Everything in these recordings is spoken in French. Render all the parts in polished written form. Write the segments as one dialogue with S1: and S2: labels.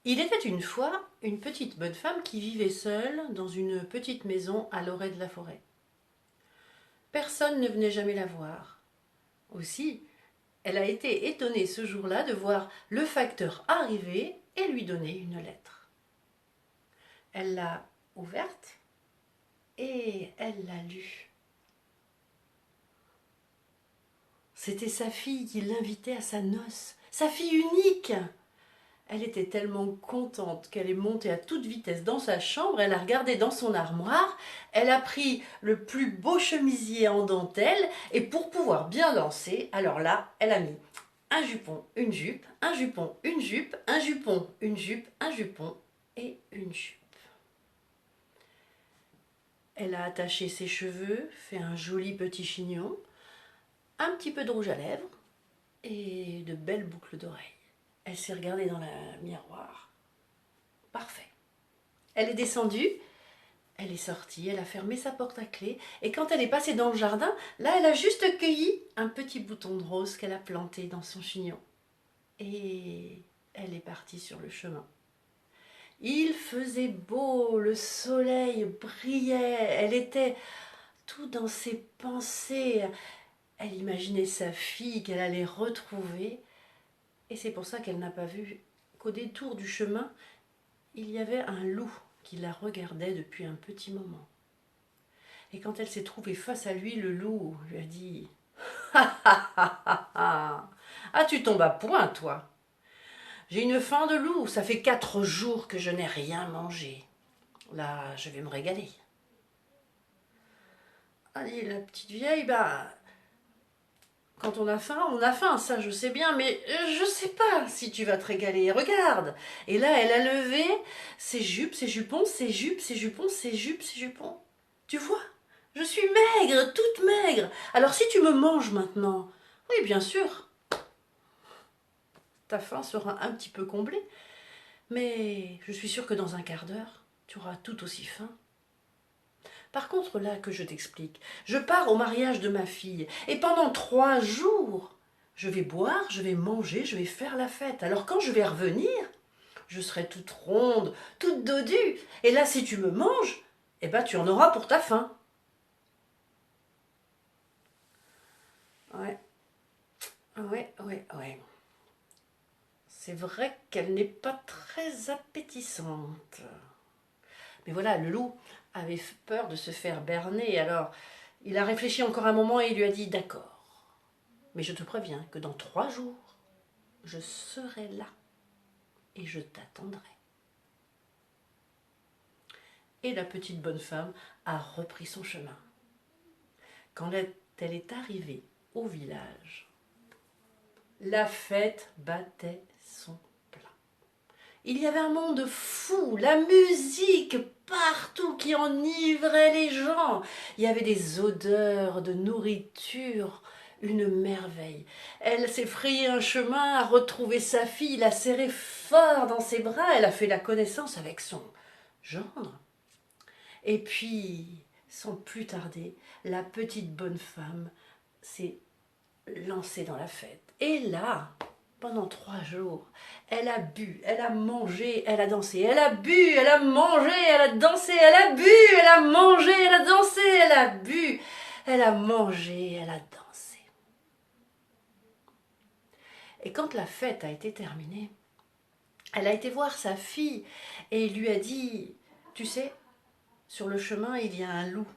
S1: Il était une fois une petite bonne femme qui vivait seule dans une petite maison à l'orée de la forêt. Personne ne venait jamais la voir. Aussi, elle a été étonnée ce jour-là de voir le facteur arriver et lui donner une lettre. Elle l'a ouverte et elle l'a lue. C'était sa fille qui l'invitait à sa noce, sa fille unique. Elle était tellement contente qu'elle est montée à toute vitesse dans sa chambre, elle a regardé dans son armoire, elle a pris le plus beau chemisier en dentelle et pour pouvoir bien danser, alors là, elle a mis un jupon, une jupe, un jupon, une jupe, un jupon, une jupe, un jupon et une jupe. Elle a attaché ses cheveux, fait un joli petit chignon, un petit peu de rouge à lèvres et de belles boucles d'oreilles. Elle s'est regardée dans le miroir. Parfait. Elle est descendue, elle est sortie, elle a fermé sa porte à clé et quand elle est passée dans le jardin, là elle a juste cueilli un petit bouton de rose qu'elle a planté dans son chignon. Et elle est partie sur le chemin. Il faisait beau, le soleil brillait, elle était tout dans ses pensées. Elle imaginait sa fille qu'elle allait retrouver et c'est pour ça qu'elle n'a pas vu qu'au détour du chemin, il y avait un loup qui la regardait depuis un petit moment. Et quand elle s'est trouvée face à lui, le loup lui a dit ah, ah, ah, ah, ah. Ah, tu tombes à point, toi. J'ai une faim de loup, ça fait 4 jours que je n'ai rien mangé. Là, je vais me régaler. Ah, dit la petite vieille, quand on a faim, ça je sais bien, mais je sais pas si tu vas te régaler. Regarde. Et là, elle a levé ses jupes, ses jupons, ses jupes, ses jupons, ses jupes, ses jupons. Tu vois, je suis maigre, toute maigre. Alors si tu me manges maintenant, oui, bien sûr, ta faim sera un petit peu comblée, mais je suis sûre que dans un quart d'heure, tu auras tout aussi faim. Par contre, là que je t'explique, je pars au mariage de ma fille, et pendant 3 jours, je vais boire, je vais manger, je vais faire la fête. Alors quand je vais revenir, je serai toute ronde, toute dodue, et là si tu me manges, eh ben tu en auras pour ta faim. Ouais, ouais. C'est vrai qu'elle n'est pas très appétissante. Mais voilà, le loup avait peur de se faire berner, alors il a réfléchi encore un moment et il lui a dit d'accord. Mais je te préviens que dans 3 jours, je serai là et je t'attendrai. Et la petite bonne femme a repris son chemin. Quand elle est arrivée au village, la fête battait son plein. Il y avait un monde fou, la musique partout qui enivrait les gens. Il y avait des odeurs de nourriture, une merveille. Elle s'est frayé un chemin, a retrouvé sa fille, l'a serrée fort dans ses bras, elle a fait la connaissance avec son gendre. Et puis, sans plus tarder, la petite bonne femme s'est lancée dans la fête. Et là, pendant 3 jours, elle a bu, elle a mangé, elle a dansé, elle a bu, elle a mangé, elle a dansé, elle a bu, elle a mangé, elle a dansé, elle a bu, elle a mangé, elle a dansé. Et quand la fête a été terminée, elle a été voir sa fille et lui a dit, tu sais, sur le chemin, il y a un loup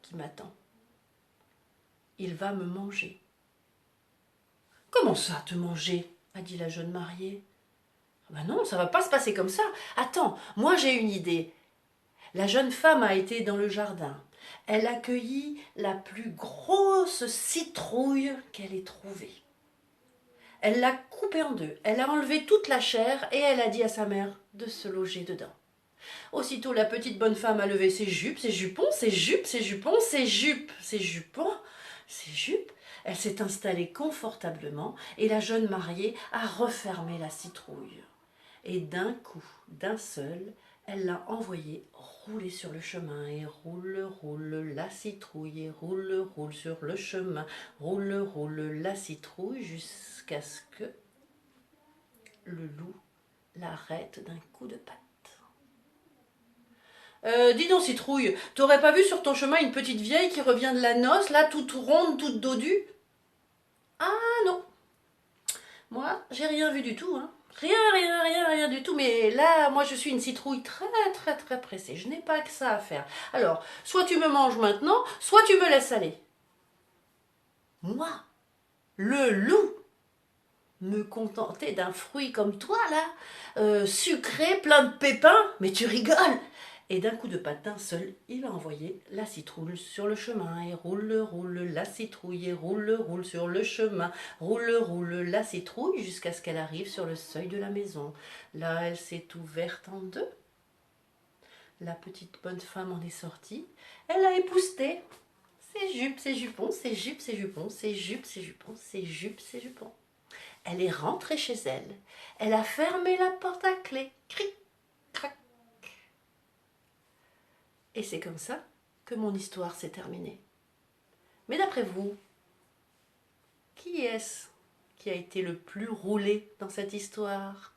S1: qui m'attend. Il va me manger. Comment ça, te manger a dit la jeune mariée. Ben non, ça va pas se passer comme ça. Attends, moi j'ai une idée. La jeune femme a été dans le jardin. Elle a cueilli la plus grosse citrouille qu'elle ait trouvée. Elle l'a coupée en deux, elle a enlevé toute la chair et elle a dit à sa mère de se loger dedans. Aussitôt la petite bonne femme a levé ses jupes, ses jupons, ses jupes, ses jupons, ses jupes, ses jupons, ses jupes. Elle s'est installée confortablement et la jeune mariée a refermé la citrouille. Et d'un coup, d'un seul, elle l'a envoyé rouler sur le chemin et roule, roule la citrouille et roule, roule sur le chemin, roule, roule la citrouille jusqu'à ce que le loup l'arrête d'un coup de patte. Dis donc, Citrouille, t'aurais pas vu sur ton chemin une petite vieille qui revient de la noce, là, toute ronde, toute dodue? Ah non, moi, j'ai rien vu du tout, hein. Rien du tout. Mais là, moi, je suis une citrouille très pressée. Je n'ai pas que ça à faire. Alors, soit tu me manges maintenant, soit tu me laisses aller. Moi, le loup, me contenter d'un fruit comme toi, là, sucré, plein de pépins, mais tu rigoles. Et d'un coup de patin seul, il a envoyé la citrouille sur le chemin. Et roule la citrouille, et roule sur le chemin. Roule la citrouille jusqu'à ce qu'elle arrive sur le seuil de la maison. Là, elle s'est ouverte en deux. La petite bonne femme en est sortie. Elle a épousseté ses jupes, ses jupons, ses jupes, ses jupons, ses jupes, ses jupons, ses jupes, ses jupons. Elle est rentrée chez elle. Elle a fermé la porte à clé. Cric, crac. Et c'est comme ça que mon histoire s'est terminée. Mais d'après vous, qui est-ce qui a été le plus roulé dans cette histoire?